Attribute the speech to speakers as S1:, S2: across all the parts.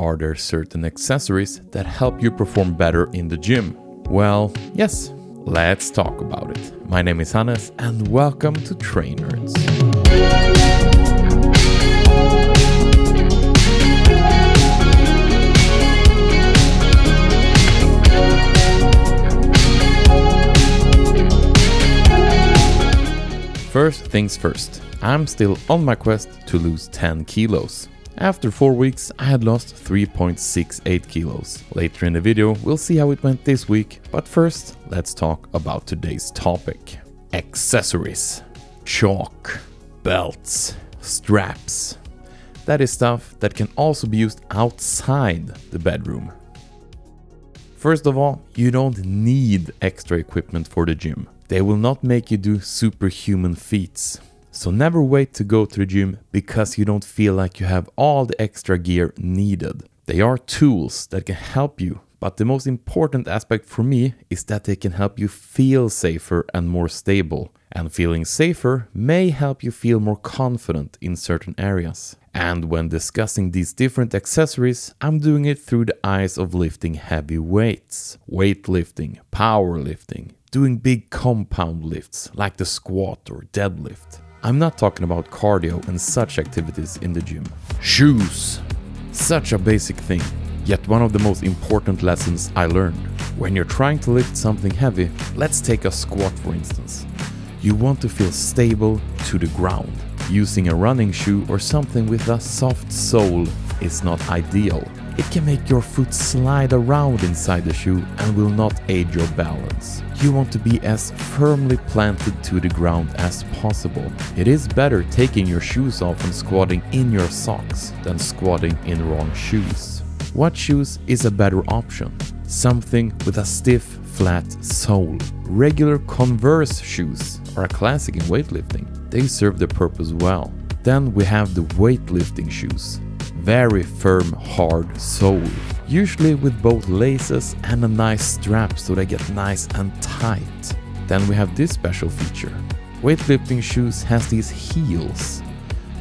S1: are there certain accessories that help you perform better in the gym? Well, yes, let's talk about it. My name is Hannes and welcome to Trainerds. First things first, I'm still on my quest to lose 10 kilos. After 4 weeks, I had lost 3.68 kilos. Later in the video, we'll see how it went this week, but first, let's talk about today's topic. Accessories. Chalk, belts, straps. That is stuff that can also be used outside the bedroom. First of all, you don't need extra equipment for the gym. They will not make you do superhuman feats. So never wait to go to the gym because you don't feel like you have all the extra gear needed. They are tools that can help you, but the most important aspect for me is that they can help you feel safer and more stable. And feeling safer may help you feel more confident in certain areas. And when discussing these different accessories, I'm doing it through the eyes of lifting heavy weights, weightlifting, powerlifting, doing big compound lifts like the squat or deadlift. I'm not talking about cardio and such activities in the gym. Shoes. Such a basic thing, yet one of the most important lessons I learned. When you're trying to lift something heavy, let's take a squat for instance. You want to feel stable to the ground. Using a running shoe or something with a soft sole is not ideal. It can make your foot slide around inside the shoe and will not aid your balance. You want to be as firmly planted to the ground as possible. It is better taking your shoes off and squatting in your socks than squatting in wrong shoes. What shoes is a better option? Something with a stiff, flat sole. Regular Converse shoes are a classic in weightlifting. They serve the purpose well. Then we have the weightlifting shoes. Very firm, hard sole. Usually with both laces and a nice strap so they get nice and tight. Then we have this special feature. Weightlifting shoes has these heels.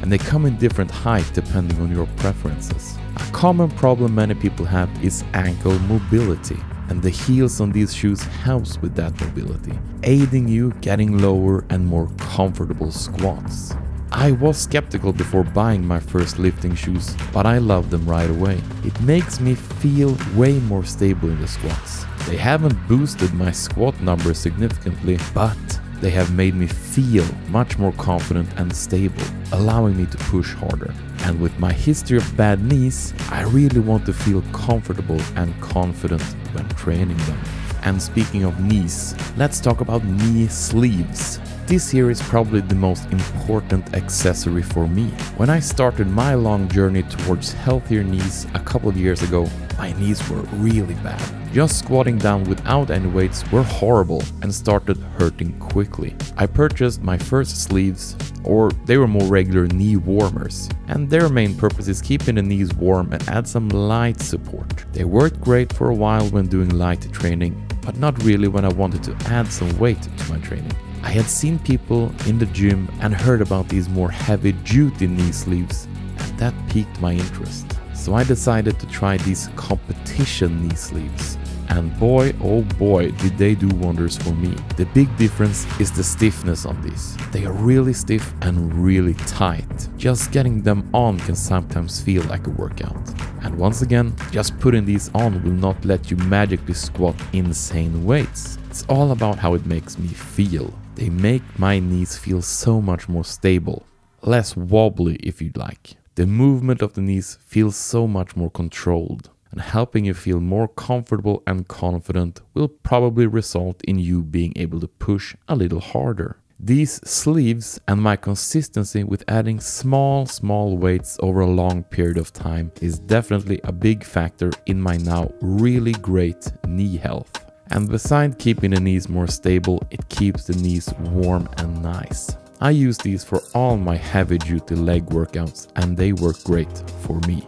S1: And they come in different height depending on your preferences. A common problem many people have is ankle mobility. And the heels on these shoes helps with that mobility, aiding you getting lower and more comfortable squats. I was skeptical before buying my first lifting shoes, but I love them right away. It makes me feel way more stable in the squats. They haven't boosted my squat numbers significantly, but they have made me feel much more confident and stable, allowing me to push harder. And with my history of bad knees, I really want to feel comfortable and confident when training them. And speaking of knees, let's talk about knee sleeves. This here is probably the most important accessory for me. When I started my long journey towards healthier knees a couple of years ago, my knees were really bad. Just squatting down without any weights were horrible and started hurting quickly. I purchased my first sleeves, or they were more regular knee warmers, and their main purpose is keeping the knees warm and add some light support. They worked great for a while when doing light training, but not really when I wanted to add some weight to my training. I had seen people in the gym and heard about these more heavy-duty knee sleeves, and that piqued my interest. So I decided to try these competition knee sleeves. And boy, oh boy, did they do wonders for me. The big difference is the stiffness on these. They are really stiff and really tight. Just getting them on can sometimes feel like a workout. And once again, just putting these on will not let you magically squat insane weights. It's all about how it makes me feel. They make my knees feel so much more stable. Less wobbly if you'd like. The movement of the knees feels so much more controlled. And helping you feel more comfortable and confident will probably result in you being able to push a little harder. These sleeves and my consistency with adding small weights over a long period of time is definitely a big factor in my now really great knee health. And besides keeping the knees more stable, it keeps the knees warm and nice. I use these for all my heavy duty leg workouts and they work great for me.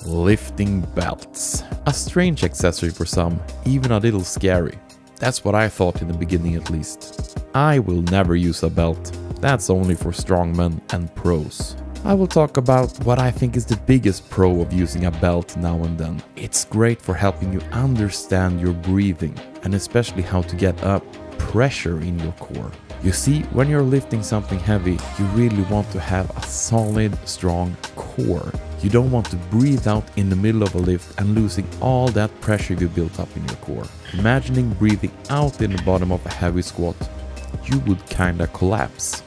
S1: Lifting belts. A strange accessory for some, even a little scary. That's what I thought in the beginning at least. I will never use a belt. That's only for strongmen and pros. I will talk about what I think is the biggest pro of using a belt now and then. It's great for helping you understand your breathing and especially how to get up pressure in your core. You see, when you're lifting something heavy, you really want to have a solid, strong core. You don't want to breathe out in the middle of a lift and losing all that pressure you built up in your core. Imagining breathing out in the bottom of a heavy squat, you would kinda collapse.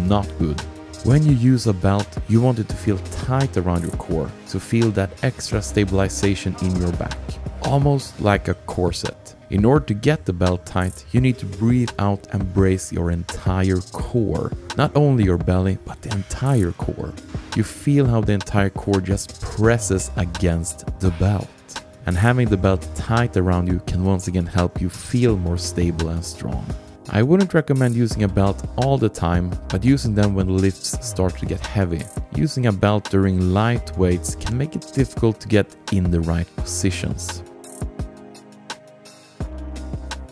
S1: Not good. When you use a belt, you want it to feel tight around your core, to feel that extra stabilization in your back, almost like a corset. In order to get the belt tight, you need to breathe out and brace your entire core. Not only your belly, but the entire core. You feel how the entire core just presses against the belt. And having the belt tight around you can once again help you feel more stable and strong. I wouldn't recommend using a belt all the time, but using them when the lifts start to get heavy. Using a belt during light weights can make it difficult to get in the right positions.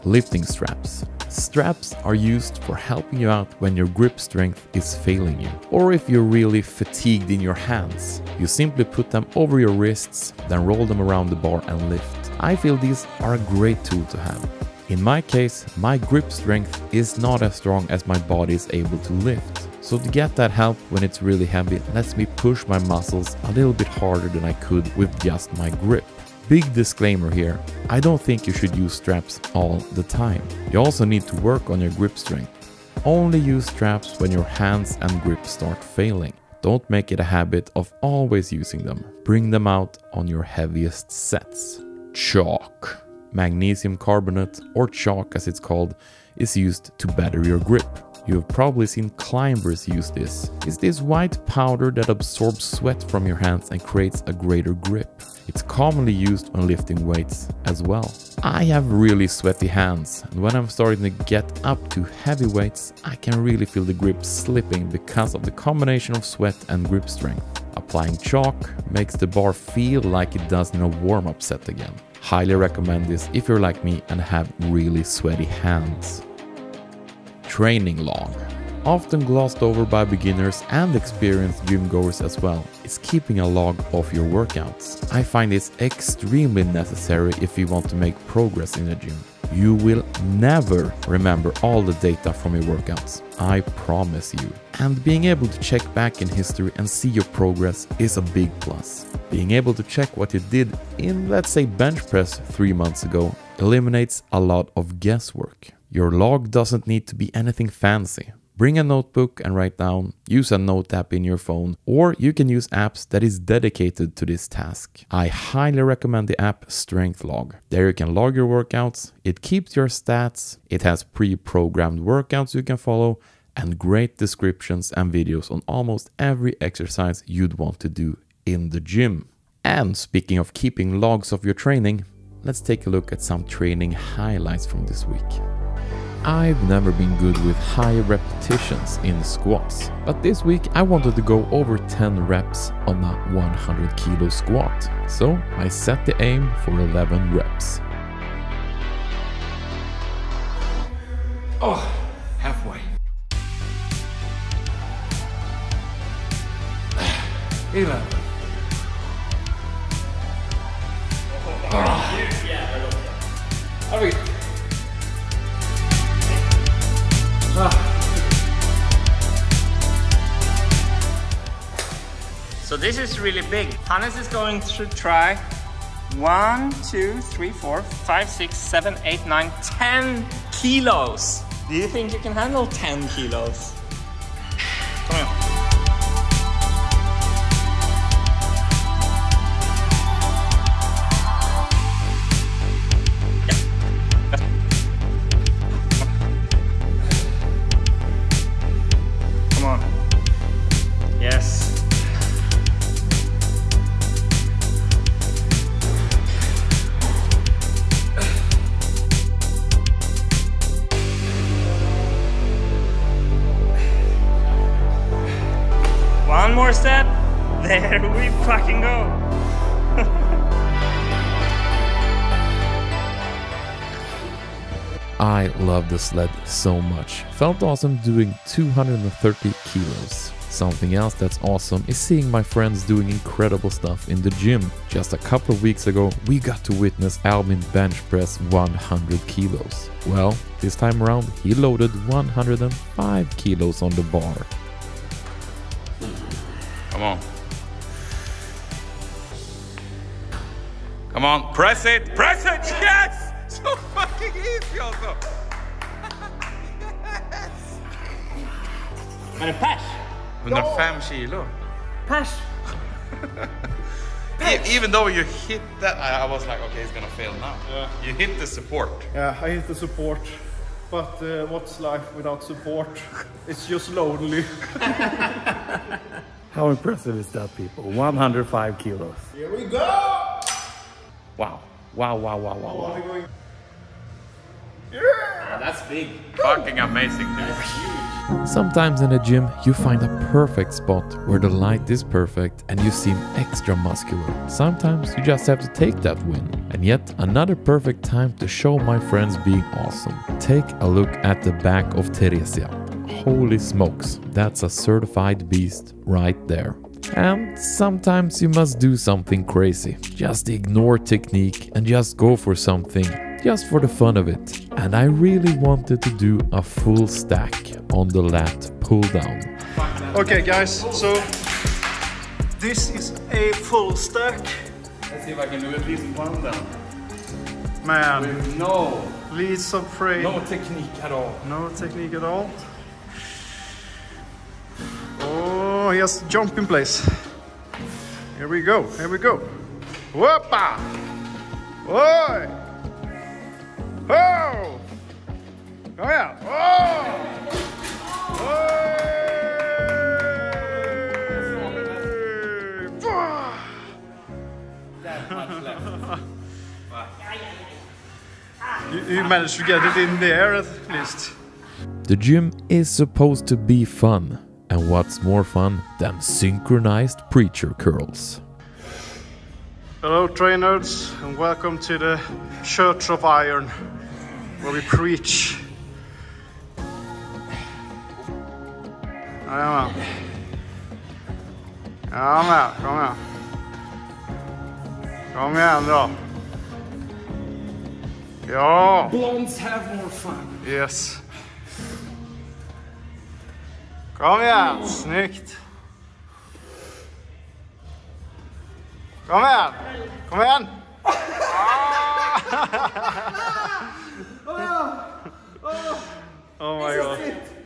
S1: Lifting straps. Straps are used for helping you out when your grip strength is failing you, or if you're really fatigued in your hands. You simply put them over your wrists, then roll them around the bar and lift. I feel these are a great tool to have. In my case, my grip strength is not as strong as my body is able to lift. So to get that help when it's really heavy lets me push my muscles a little bit harder than I could with just my grip. Big disclaimer here, I don't think you should use straps all the time. You also need to work on your grip strength. Only use straps when your hands and grip start failing. Don't make it a habit of always using them. Bring them out on your heaviest sets. Chalk. Magnesium carbonate, or chalk as it's called, is used to better your grip. You have probably seen climbers use this. It's this white powder that absorbs sweat from your hands and creates a greater grip. It's commonly used when lifting weights as well. I have really sweaty hands, and when I'm starting to get up to heavy weights, I can really feel the grip slipping because of the combination of sweat and grip strength. Applying chalk makes the bar feel like it does in a warm-up set again. Highly recommend this if you're like me and have really sweaty hands. Training log. Often glossed over by beginners and experienced gym goers as well, is keeping a log of your workouts. I find this extremely necessary if you want to make progress in the gym. You will never remember all the data from your workouts, I promise you. And being able to check back in history and see your progress is a big plus. Being able to check what you did in, let's say, bench press 3 months ago eliminates a lot of guesswork. Your log doesn't need to be anything fancy. Bring a notebook and write down, use a note app in your phone, or you can use apps that is dedicated to this task. I highly recommend the app Strength Log. There you can log your workouts, it keeps your stats, it has pre-programmed workouts you can follow, and great descriptions and videos on almost every exercise you'd want to do in the gym. And speaking of keeping logs of your training, let's take a look at some training highlights from this week. I've never been good with high repetitions in squats, but this week I wanted to go over 10 reps on a 100 kilo squat. So I set the aim for 11 reps.
S2: Oh, halfway. 11. Oh.
S3: So this is really big. Hannes is going to try 1, 2, 3, 4, 5, 6, 7, 8, 9, 10 kilos. Do you think you can handle 10 kilos? Come on. Yes. One more step. There we fucking go.
S1: I love the sled so much. Felt awesome doing 230 kilos. Something else that's awesome is seeing my friends doing incredible stuff in the gym. Just a couple of weeks ago, we got to witness Albin bench press 100 kilos. Well, this time around, he loaded 105 kilos on the bar.
S4: Come on. Come on, press it! Press it! Yes! So fucking easy also! Yes!
S3: Men pers!
S4: 105 kilo.
S3: Pers!
S4: Even though you hit that, I was like, okay, it's gonna fail now.
S5: Yeah.
S4: You hit the support.
S5: Yeah, I hit the support. But what's life without support? It's just lonely.
S6: How impressive is that, people? 105 kilos.
S5: Here we go!
S6: Wow. Wow, wow, wow, wow, wow.
S3: That's big.
S4: Fucking amazing, dude.
S1: Sometimes in the gym, you find a perfect spot where the light is perfect and you seem extra muscular. Sometimes you just have to take that win. And yet another perfect time to show my friends being awesome. Take a look at the back of Teresia. Holy smokes, that's a certified beast right there. And sometimes you must do something crazy. Just ignore technique and just go for something, just for the fun of it. And I really wanted to do a full stack on the lat pull down.
S5: Okay guys, so this is a full stack.
S4: Let's see if I can do at least one down.
S5: Man,
S4: With no
S5: leads of prey.
S4: technique at all.
S5: No technique at all. Oh, he has jump in place. Here we go, here we go. Whoppa! Oi! Oh! Kom igen! Oh! You managed to get it in there at least.
S1: The gym is supposed to be fun. And what's more fun than synchronized preacher curls?
S5: Hello trainers, and welcome to the Church of Iron, where we preach. Jajamän. Jajamän, kom igen. Kom igen då. Ja.
S3: Blondes have more fun.
S5: Yes. Kom igen, snyggt. Kom igen, kom igen. Oh my god.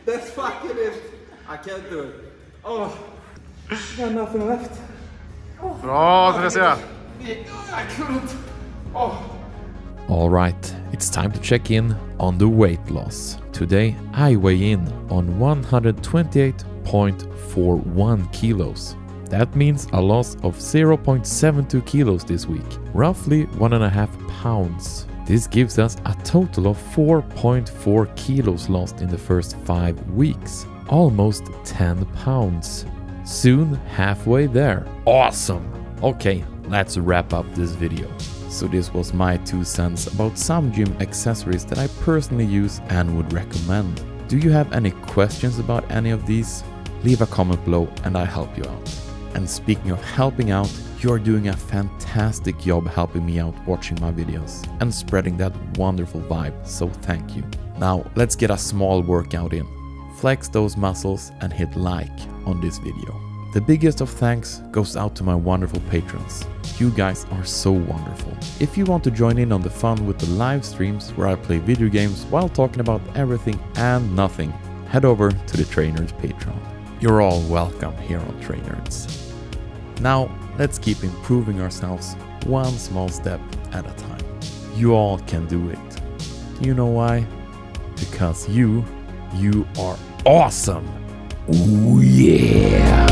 S3: That's fucking it. I can't do it. Oh, I got nothing left.
S5: Bra, Teresia.
S3: I couldn't. Oh.
S1: Alright, it's time to check in on the weight loss. Today I weigh in on 128.41 kilos. That means a loss of 0.72 kilos this week, roughly 1.5 pounds. This gives us a total of 4.4 kilos lost in the first 5 weeks, almost 10 pounds. Soon halfway there. Awesome! Okay, let's wrap up this video. So this was my 2 cents about some gym accessories that I personally use and would recommend. Do you have any questions about any of these? Leave a comment below and I'll help you out. And speaking of helping out, you're doing a fantastic job helping me out watching my videos and spreading that wonderful vibe, so thank you. Now let's get a small workout in. Flex those muscles and hit like on this video. The biggest of thanks goes out to my wonderful patrons. You guys are so wonderful. If you want to join in on the fun with the live streams where I play video games while talking about everything and nothing, head over to the Trainerds Patreon. You're all welcome here on Trainerds. Now, let's keep improving ourselves one small step at a time. You all can do it. You know why? Because you are awesome. Ooh yeah!